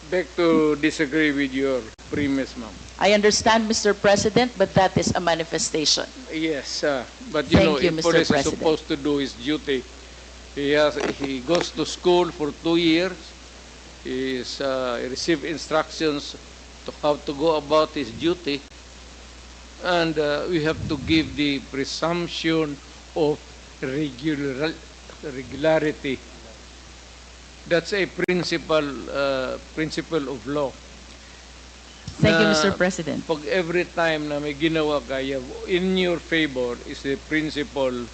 beg to disagree with your premise, ma'am. I understand, Mr. President, but that is a manifestation. Yes, but Thank you, if Mr. police is President. supposed to do his duty, he goes to school for 2 years. He receive instructions to how to go about his duty, and we have to give the presumption of regularity. That's a principle of law. Thank you, Na Mr. President. Pag every time na may ginawa kaya in your favor is the principle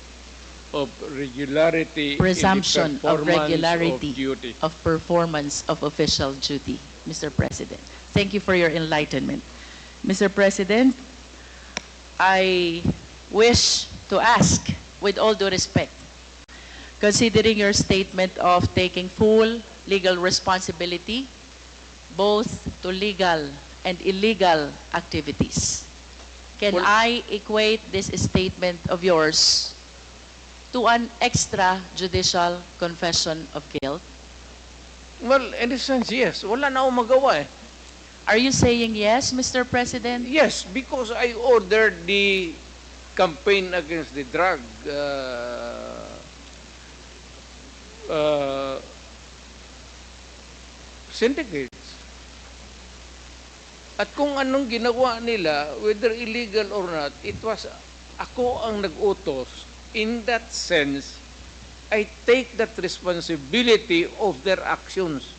of regularity Presumption in the of performance regularity of duty. of performance of official duty, Mr. President. Thank you for your enlightenment. Mr. President, I wish to ask, with all due respect, considering your statement of taking full legal responsibility, both to legal and illegal activities, can Well- I equate this statement of yours to an extrajudicial confession of guilt? Well, in a sense, yes. Wala na akong magawa eh. Are you saying yes, Mr. President? Yes, because I ordered the campaign against the drug syndicates. At kung anong ginawa nila, whether illegal or not, it was ako ang nag-utos. In that sense, I take that responsibility of their actions.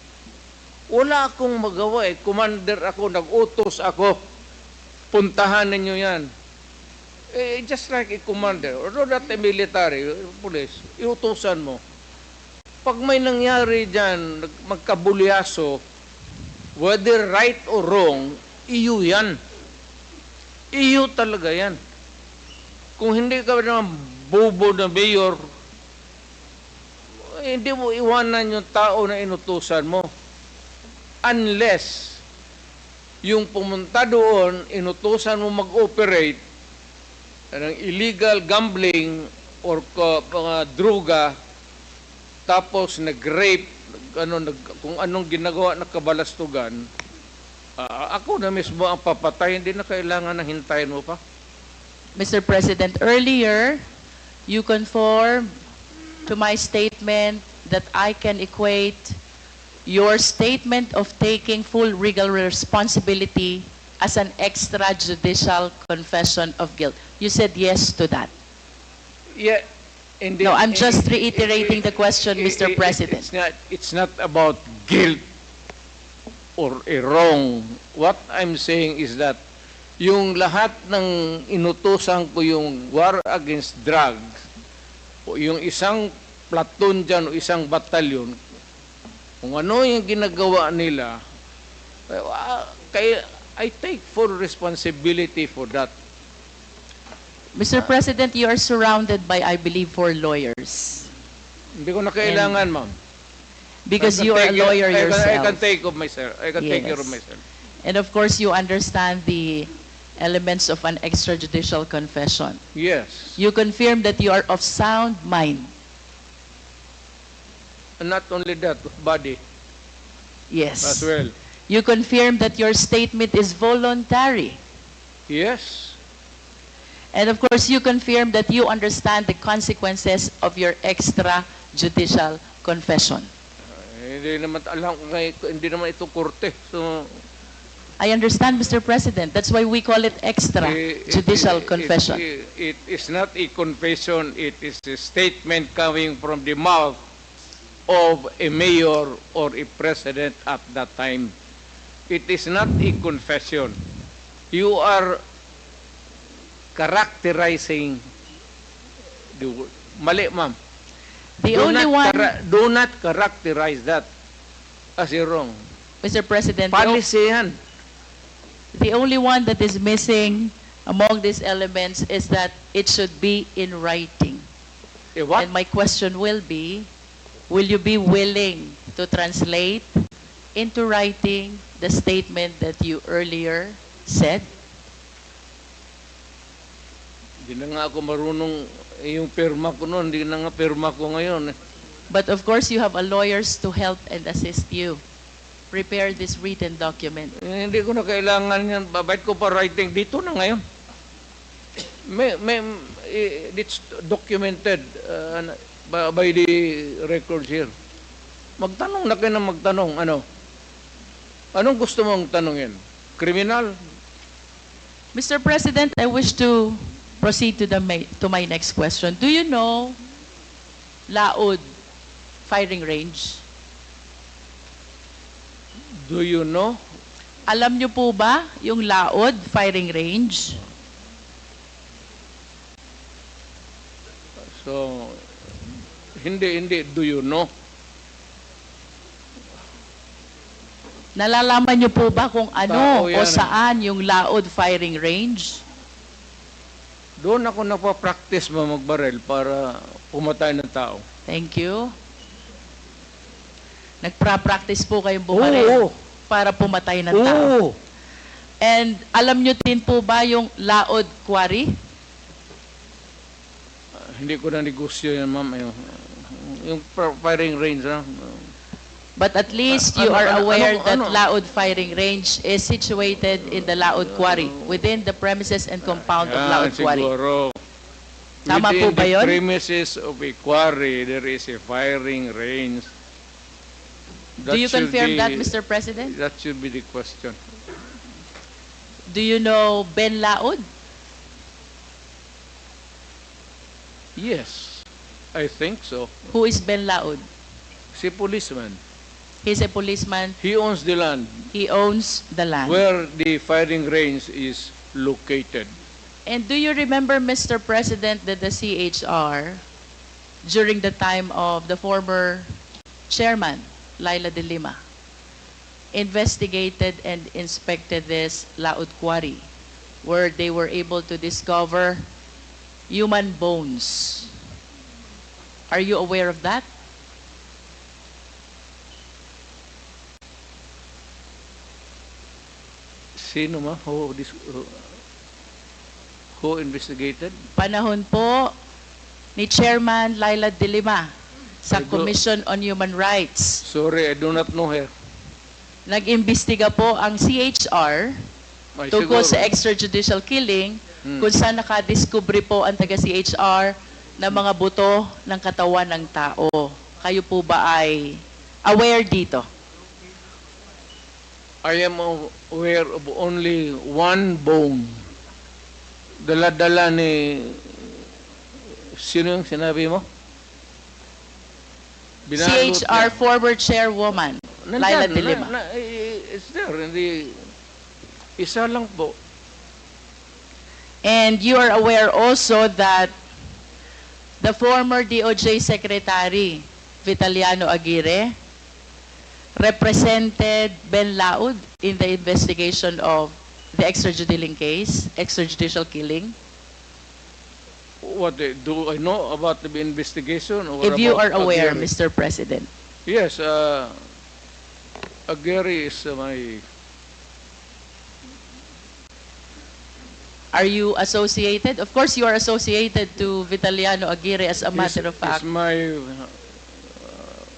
Wala akong magawa eh. Commander ako, nag-utos ako. Puntahan ninyo yan. Just like a commander, or not a military, police, iutusan mo. Pag may nangyari dyan, magkabulyaso, whether right or wrong, iyo yan. Iyo talaga yan. Kung hindi ka naman bobo na mayor, hindi mo iwanan yung tao na inutusan mo. Unless yung pumunta doon, inutusan mo mag-operate ng illegal gambling or mga droga, tapos nag-rape, kung anong ginagawa na kabalastugan, ako na mismo ang papatay, hindi na kailangan na hintayin mo pa. Mr. President, earlier, you conformed to my statement that I can equate your statement of taking full legal responsibility as an extrajudicial confession of guilt. You said yes to that. Yeah. No, I'm just reiterating the question, Mr. President. It's not about guilt or a wrong. What I'm saying is that yung lahat ng inutusan ko yung war against drugs, o yung isang platoon dyan o isang batalyon, kung ano yung ginagawa nila, kaya I take full responsibility for that. Mr. President, you are surrounded by, I believe, 4 lawyers. Hindi ko na kailangan, ma'am. Because I can you are a take it- lawyer I can yourself. take of myself. I can take care of Yes. myself. And of course, you understand the elements of an extrajudicial confession. Yes. You confirm that you are of sound mind. And not only that, body Yes. as well. You confirm that your statement is voluntary. Yes. And of course, you confirm that you understand the consequences of your extrajudicial confession. Hindi naman alam ko hindi naman ito korte. So I understand, Mr. President. That's why we call it extrajudicial confession. It is not a confession, it is a statement coming from the mouth of a mayor or a president at that time. It is not a confession. You are characterizing the word. Mali, ma'am. The only one, Do not characterize that as a wrong. Mr. President, Policy yan. the only one that is missing among these elements is that it should be in writing. What? And my question will you be willing to translate into writing the statement that you earlier said? Hindi na nga ako marunong, yung pirma ko noon, hindi na nga pirma ko ngayon. But of course, you have a lawyers to help and assist you. prepare this written document? Hindi ko na kailangan yan. Babait ko pa writing dito na ngayon. It's documented by the records here. Magtanong na kayo ng magtanong. Anong gusto mong tanongin? Kriminal? Mr. President, I wish to proceed to my next question. Do you know Laod firing range? Do you know? Alam niyo po ba yung Laod firing range? So, hindi. Do you know? Nalalaman niyo po ba kung ano Tao o yan. saan yung Laod firing range? Doon ako nagpa-practice magbarel para pumatay ng tao. Thank you. Nagpa-practice po kayong bumaril Oo. para pumatay ng tao. Oo. And alam niyo din po ba yung Laod Quarry? Hindi ko na negosyo yan, ma'am. Yung firing range, ha? But at least you are aware that Laod firing range is situated in the Laod Quarry, within the premises and compound of Laod Quarry. Siguro. Tama po ba Within yun? the premises of a quarry, there is a firing range. Do you should confirm be- that, Mr. President? That should be the question. Do you know Ben Laod? Yes, I think so. Who is Ben Laod? Si policeman. He's a policeman. He owns the land He owns the land. where the firing range is located. And do you remember, Mr. President, that the CHR, during the time of the former chairman, Laila de Lima, investigated and inspected this Laod Quarry, where they were able to discover human bones. Are you aware of that? Sino ma? Who investigated? Panahon po ni Chairman Laila de Lima sa I do- Commission on Human Rights. Sorry, I do not know her. Nag-imbestiga po ang CHR Ay, tungkol siguro. sa extrajudicial killing kung saan nakadiskubre po ang taga-CHR ng mga buto ng katawan ng tao. Kayo po ba ay aware dito? I am aware of only one bone. Dala-dala ni... Sino yung sinabi mo? Binalot CHR niya. former chairwoman, Laila de Lima. It's there. Hindi, isa lang po. And you are aware also that the former DOJ Secretary, Vitaliano Aguirre, represented Ben Laud in the investigation of the extrajudicial killing. What do I know about the investigation? Or If you are about aware, Aguirre? Mr. President. Yes, Aguirre is my... Are you associated? Of course, you are associated to Vitaliano Aguirre as a matter of fact, Is my...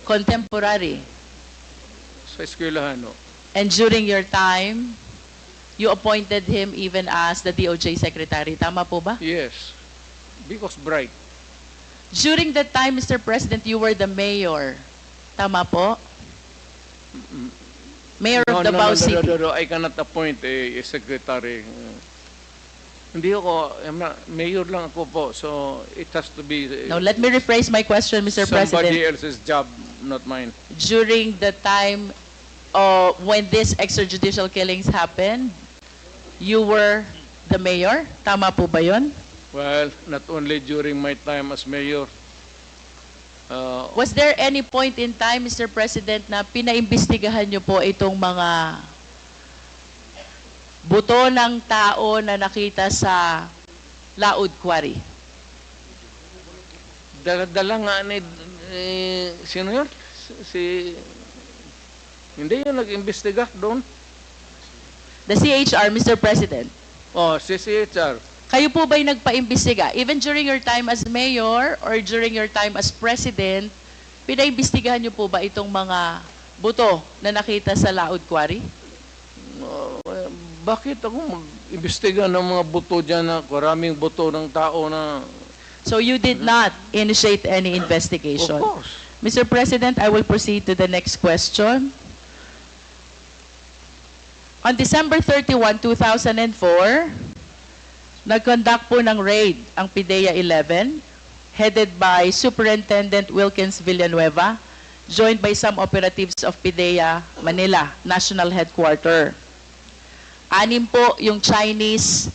contemporary. Sa eskwelahan, no? And during your time, you appointed him even as the DOJ Secretary. Tama po ba? Yes. Because bright. During that time, Mr. President, you were the mayor. Tama po? Mayor of Davao City. No, I cannot appoint a secretary. Hindi ako, mayor lang ako po. So, it has to be Now, let me rephrase my question, Mr. somebody President. else's job, not mine. During the time when these extrajudicial killings happened, you were the mayor? Tama po ba yun? Well, not only during my time as mayor. Was there any point in time, Mr. President, na pinaimbestigahan niyo po itong mga buto ng tao na nakita sa Laod Quarry? Dala nga ni... sino yun? Hindi yun nag-imbestiga doon. The CHR, Mr. President. Oh, si CHR. Kayo po ba'y nagpa-imbestiga? Even during your time as mayor or during your time as president, pinaimbestigahan niyo po ba itong mga buto na nakita sa Laod Quarry? Bakit ako mag-imbestiga ng mga buto dyan na maraming buto ng tao na... So you did not initiate any Of investigation. course. Mr. President, I will proceed to the next question. On December 31, 2004, nag-conduct po ng raid ang PIDEA 11, headed by Superintendent Wilkins Villanueva, joined by some operatives of PIDEA Manila, National Headquarter. 6 po yung Chinese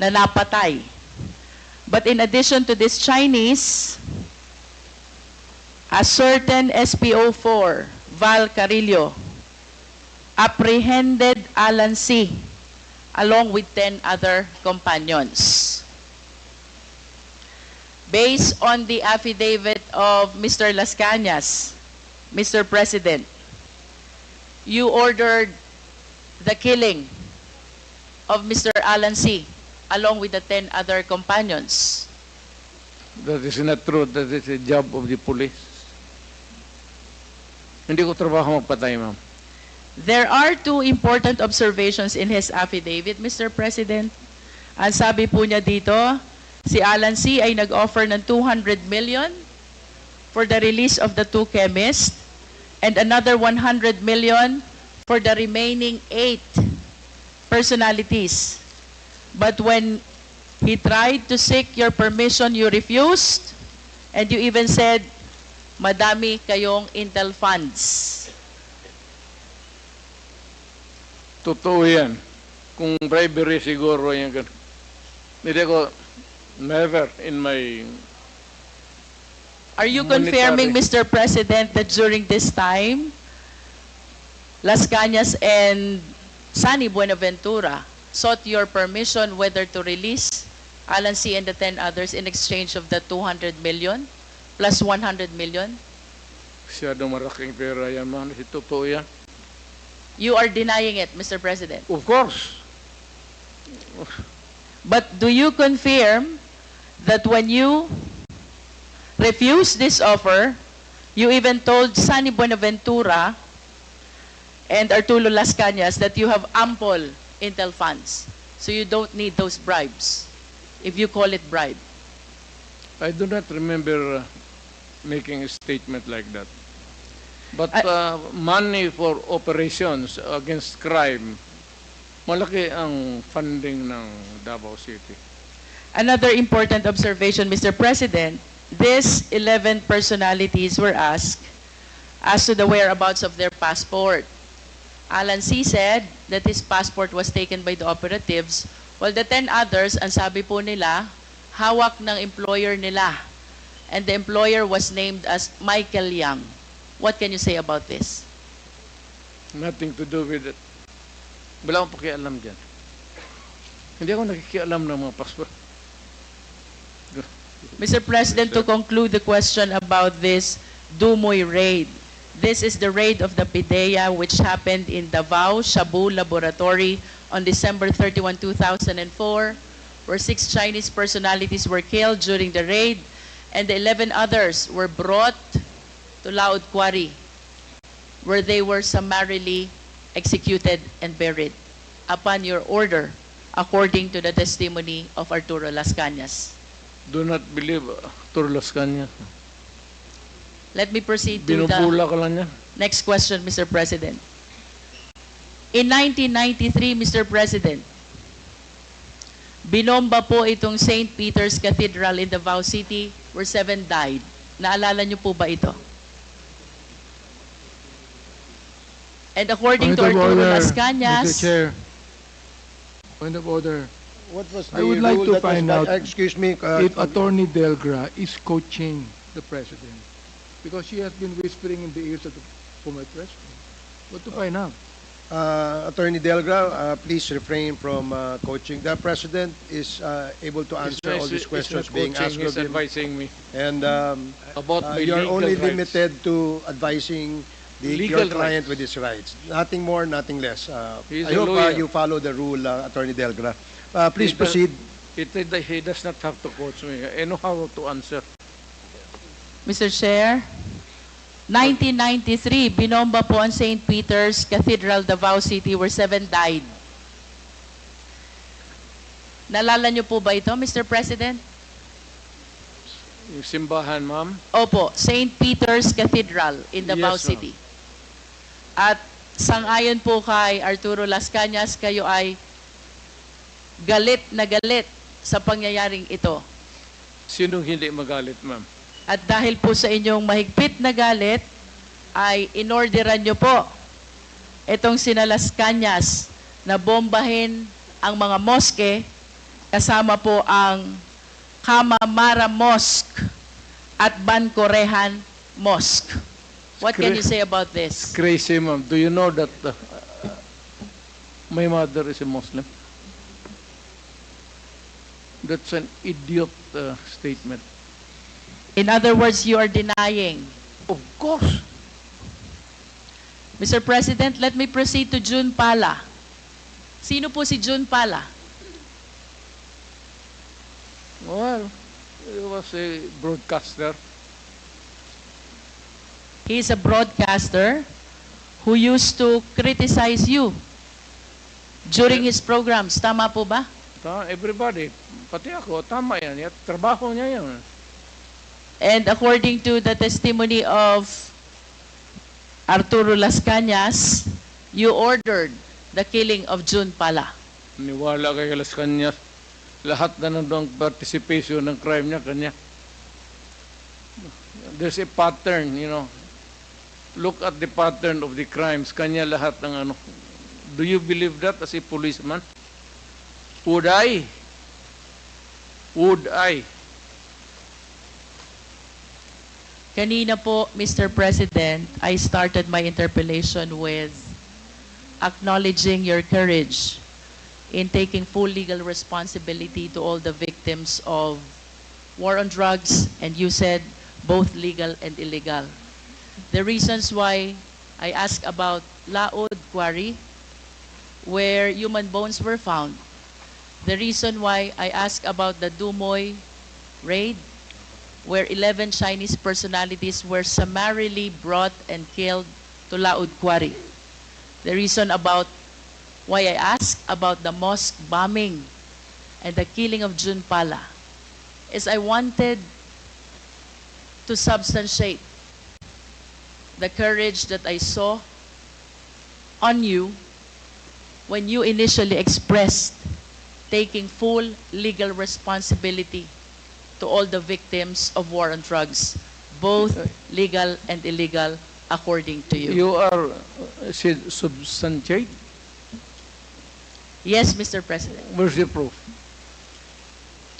na napatay. But in addition to this Chinese, a certain SPO4, Val Carillo, apprehended Alan C. along with 10 other companions. Based on the affidavit of Mr. Las Cañas, Mr. President, you ordered the killing of Mr. Alan C. along with the 10 other companions. That is not true. That is a job of the police. Hindi ko trabaho magpatay, ma'am. There are 2 important observations in his affidavit, Mr. President. Ang sabi po niya dito, si Alan C. ay nag-offer ng 200 million for the release of the 2 chemists and another 100 million for the remaining 8 personalities. But when he tried to seek your permission, you refused, and you even said, madami kayong intel funds. Totoo yan. Kung bribery siguro yan. Hindi ko, never in my... Are you Monetary. confirming, Mr. President, that during this time, Las Cañas and Sunny Buenaventura sought your permission whether to release Alan C. and the 10 others in exchange of the 200 million plus 100 million? Masyadong maraking pera yan, ma'am. Totoo yan. You are denying it, Mr. President. Of course. But do you confirm that when you refused this offer, you even told Sunny Buenaventura and Arturo Las Cañas that you have ample intel funds, so you don't need those bribes, if you call it bribe? I do not remember making a statement like that. But money for operations against crime, malaki ang funding ng Davao City. Another important observation, Mr. President, these 11 personalities were asked as to the whereabouts of their passport. Alan C. said that his passport was taken by the operatives, while the 10 others, ang sabi po nila, hawak ng employer nila. And the employer was named as Michael Yang. What can you say about this? Nothing to do with it. Wala akong pakialam dyan. Hindi ako nakikialam ng mga passport. Mr. President, to conclude the question about this Dumoy raid, this is the raid of the PIDEA which happened in Davao Shabu Laboratory on December 31, 2004, where 6 Chinese personalities were killed during the raid, and the 11 others were brought to Laod Quarry, where they were summarily executed and buried upon your order, according to the testimony of Arturo Las Cañas. Do not believe Turlas Kanya. Let me proceed to the Binubula ka lang yan. next question, Mr. President. In 1993, Mr. President, binomba po itong St. Peter's Cathedral in Davao City where 7 died. Naalala niyo po ba ito? And according to Point of Arturo order, Las Cañas, Mr. Chair. Point of order. What was I the would like rule to that was find not- out excuse me, If Attorney Delgra is coaching the President, because she has been whispering in the ears of the former President. What to find out? Attorney Delgra, please refrain from coaching. The President is able to answer all these questions being asked He's of him. advising me And about my you're legal only rights. limited to advising Legal your client rights. with his rights. Nothing more, nothing less. He's I a hope lawyer. you follow the rule, Attorney Delgra. Please He does- proceed. He does not have to coach me. I know how to answer. Mr. Chair, 1993, binomba po ang St. Peter's Cathedral, Davao City, where 7 died. Nalala niyo po ba ito, Mr. President? Yung simbahan, ma'am. Opo, St. Peter's Cathedral in Davao Yes, ma'am. City. At sangayon po kay Arturo Las Cañas, kayo ay galit na galit sa pangyayaring ito. Sinong hindi magalit, ma'am? At dahil po sa inyong mahigpit na galit, ay inorderan nyo po itong sina Las Cañas na bombahin ang mga moske, kasama po ang Kamamara Mosque at Bancorehan Mosque. What can you say about this? Crazy, ma'am. Do you know that my mother is a Muslim? That's an idiot statement. In other words, you are denying. Of course. Mr. President, let me proceed to June Pala. Sino po si June Pala? Well, he was a broadcaster. He is a broadcaster who used to criticize you during his programs. Tama po ba? Everybody, pati ako, tama yan. Trabaho niya yan. And according to the testimony of Arturo Las Cañas, you ordered the killing of June Pala. Niwala kay Las Cañas. Lahat na nandang participation ng crime niya, kanya. There's a pattern, you know. Look at the pattern of the crimes. Kanya lahat ng ano. Do you believe that as a policeman? Would I? Would I? Kanina po, Mr. President, I started my interpellation with acknowledging your courage in taking full legal responsibility to all the victims of war on drugs, and you said both legal and illegal. The reasons why I asked about Laod Quarry, where human bones were found. The reason why I asked about the Dumoy raid, where 11 Chinese personalities were summarily brought and killed to Laod Quarry. The reason about why I asked about the mosque bombing and the killing of June Pala is I wanted to substantiate the courage that I saw on you when you initially expressed taking full legal responsibility to all the victims of war on drugs, both legal and illegal, according to you. You are substantiate? Yes, Mr. President. Where's the proof?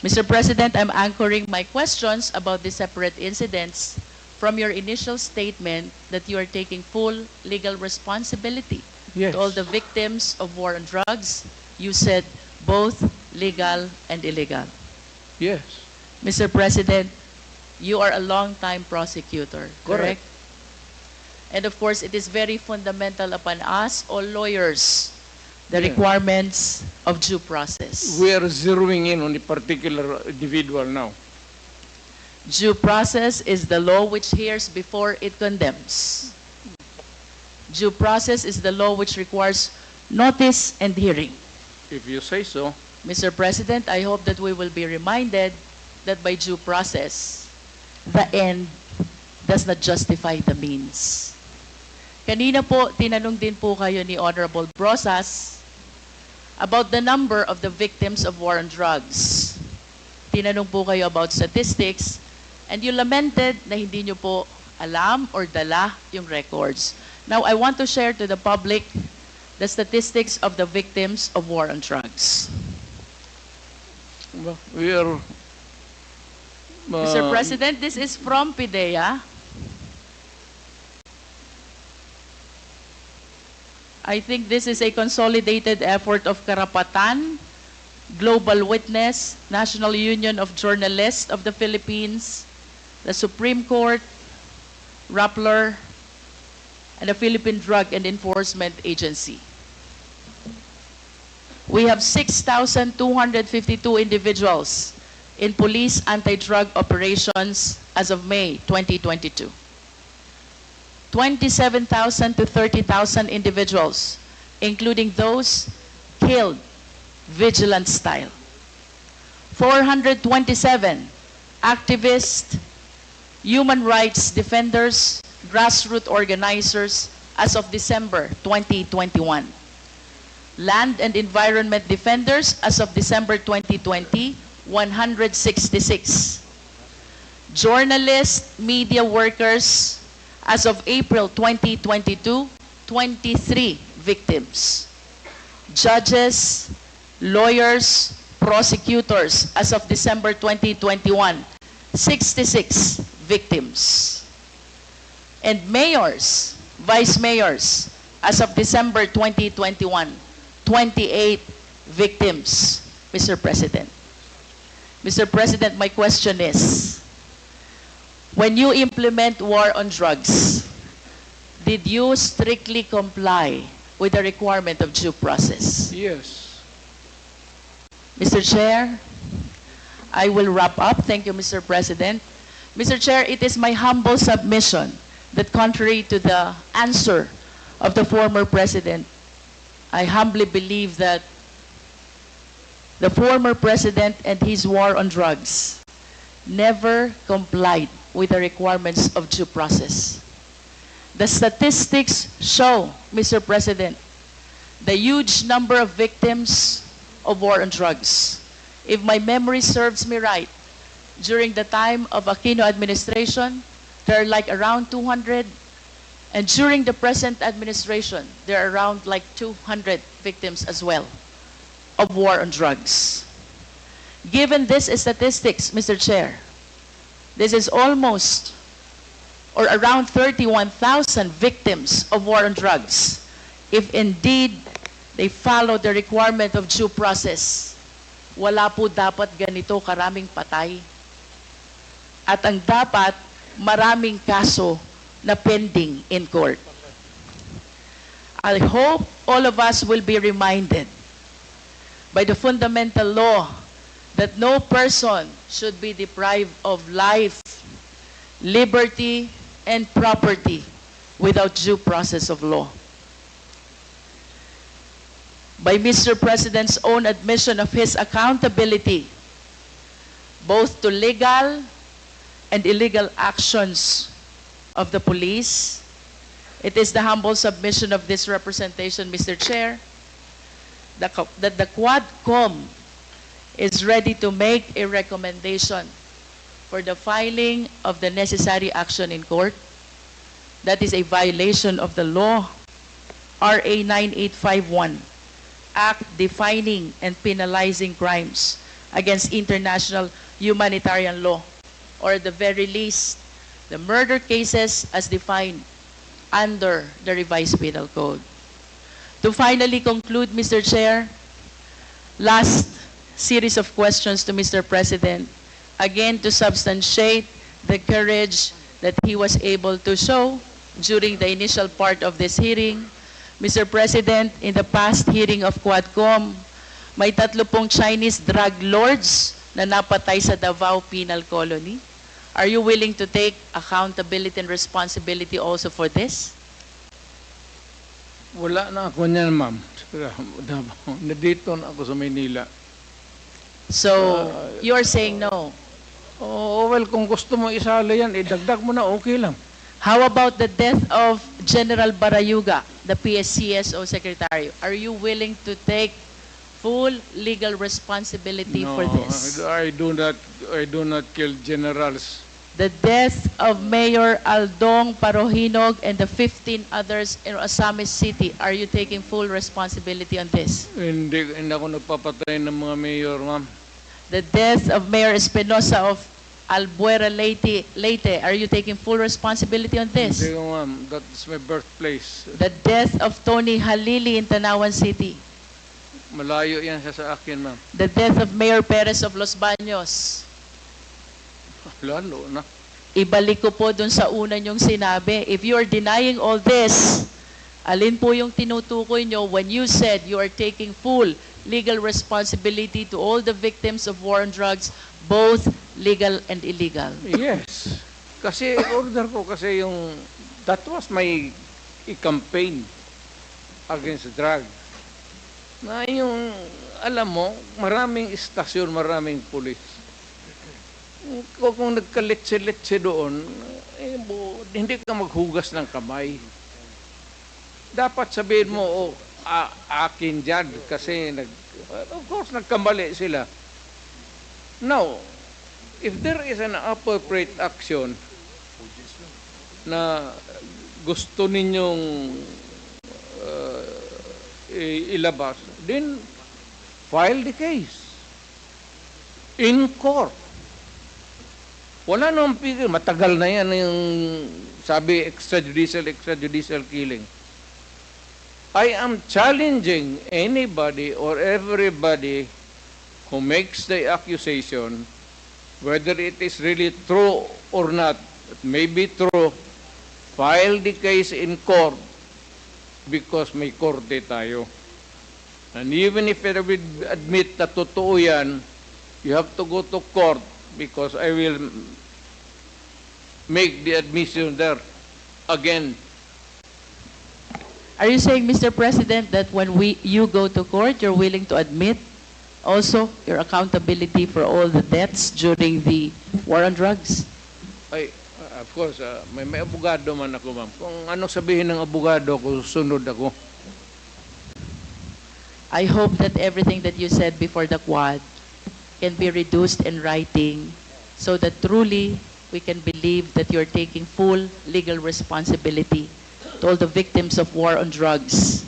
Mr. President, I'm anchoring my questions about the separate incidents from your initial statement that you are taking full legal responsibility Yes. to all the victims of war on drugs. You said both legal and illegal. Yes. Mr. President, you are a long-time prosecutor, correct? Correct. And of course, it is very fundamental upon us, all lawyers, the Yeah. requirements of due process. We are zeroing in on a particular individual now. Due process is the law which hears before it condemns. Due process is the law which requires notice and hearing. If you say so. Mr. President, I hope that we will be reminded that by due process, the end does not justify the means. Kanina po, tinanong din po kayo ni Honorable Brosas about the number of the victims of war on drugs. Tinanong po kayo about statistics, and you lamented na hindi nyo po alam or dala yung records. Now, I want to share to the public the statistics of the victims of war on drugs. Well, we are... Mr. President, this is from PIDEA. I think this is a consolidated effort of Karapatan, Global Witness, National Union of Journalists of the Philippines, the Supreme Court, Rappler, and the Philippine Drug and Enforcement Agency. We have 6,252 individuals in police anti-drug operations as of May 2022. 27,000 to 30,000 individuals, including those killed vigilant style. 427 activists, human rights defenders, grassroots organizers as of December 2021. Land and environment defenders as of December 2020, 166. Journalists, media workers as of April 2022, 23 victims. Judges, lawyers, prosecutors as of December 2021, 66 victims. And mayors, vice mayors as of December 2021, 28 victims, Mr. President. Mr. President, my question is, when you implement war on drugs, did you strictly comply with the requirement of due process? Yes. Mr. Chair, I will wrap up. Thank you, Mr. President. Mr. Chair, it is my humble submission that contrary to the answer of the former President, I humbly believe that the former President and his war on drugs never complied with the requirements of due process. The statistics show, Mr. President, the huge number of victims of war on drugs. If my memory serves me right, during the time of Aquino administration, there are like around 200, and during the present administration, there are around like 200 victims as well of war on drugs. Given these statistics, Mr. Chair, this is almost or around 31,000 victims of war on drugs. If indeed they follow the requirement of due process, wala po dapat ganito karaming patay. At ang dapat, maraming kaso na pending in court. I hope all of us will be reminded by the fundamental law that no person should be deprived of life, liberty, and property without due process of law. By Mr. President's own admission of his accountability, both to legal and illegal actions of the police, it is the humble submission of this representation, Mr. Chair, that the Quadcom is ready to make a recommendation for the filing of the necessary action in court. That is a violation of the law, RA 9851, Act defining and penalizing crimes against international humanitarian law, or at the very least, the murder cases as defined under the revised penal code. To finally conclude, Mr. Chair, last series of questions to Mr. President, again to substantiate the courage that he was able to show during the initial part of this hearing. Mr. President, in the past hearing of Quadcom, may 30 Chinese drug lords na napatay sa Davao Penal Colony. Are you willing to take accountability and responsibility also for this? Wala na ako niyan, ma'am. Nandito na ako sa Maynila. So, you're saying no. Oh, well, kung gusto mo isali yan, idagdag mo na, okay lang. How about the death of General Barayuga, the PSCSO Secretary? Are you willing to take full legal responsibility for this? I do not kill generals. The death of Mayor Aldong Parohinog and the 15 others in Osamis City, are you taking full responsibility on this? Hindi ako nagpapatay ng mga mayor, ma'am. The death of Mayor Espinosa of Albuera Leyte, are you taking full responsibility on this? Hindi, ma'am. That's my birthplace. The death of Tony Halili in Tanawan City. Malayo yan sa akin, ma'am. The death of Mayor Perez of Los Baños. Lalo na. Ibalik ko po dun sa una niyong sinabi. If you are denying all this, alin po yung tinutukoy nyo when you said you are taking full legal responsibility to all the victims of war on drugs, both legal and illegal? Yes. Kasi order ko kasi yung That was my campaign against drugs. Na yung, alam mo, maraming istasyon, maraming pulis. Kung nagkaletse-letse doon, hindi ka maghugas ng kamay. Dapat sabihin mo, akin dyan, kasi of course, nagkamali sila. Now, if there is an appropriate action na gusto ninyong ilabas, then file the case in court. Wala namang pigil. Matagal na yan yung sabi extrajudicial killing. I am challenging anybody or everybody who makes the accusation, whether it is really true or not, it may be true, file the case in court because may korte tayo. And even if I will admit na totoo yan, you have to go to court because I will make the admission there again. Are you saying, Mr. President, that when you go to court, you're willing to admit also your accountability for all the deaths during the war on drugs? Ay, of course, may abogado man ako, ma'am. Kung anong sabihin ng abogado ko, sunod ako. I hope that everything that you said before the Quad can be reduced in writing so that truly we can believe that you're taking full legal responsibility to all the victims of war on drugs,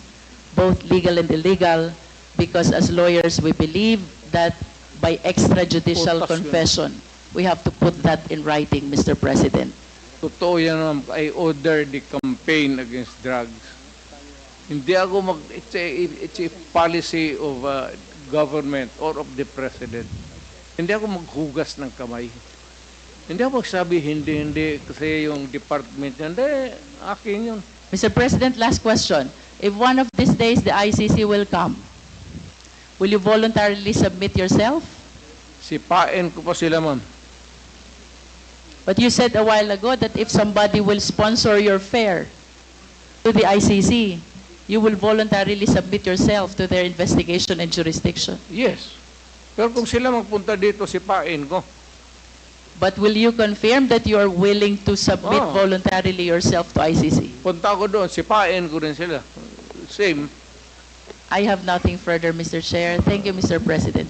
both legal and illegal, because as lawyers we believe that by extrajudicial Otas yun. confession, we have to put that in writing, Mr. President. Totoo yan, ma'am. I order the campaign against drugs. Hindi ako it's a policy of government or of the president. Hindi ako maghugas ng kamay. Hindi ako magsabi, hindi, kasi yung department yan, hindi, akin yun. Mr. President, last question. If one of these days the ICC will come, will you voluntarily submit yourself? Sipain ko pa sila, ma'am. But you said a while ago that if somebody will sponsor your fare to the ICC, you will voluntarily submit yourself to their investigation and jurisdiction. Yes. Pero kung sila magpunta dito, sipain ko. But will you confirm that you are willing to submit Oh. voluntarily yourself to ICC? Punta ko doon, sipain ko rin sila. Same. I have nothing further, Mr. Chair. Thank you, Mr. President.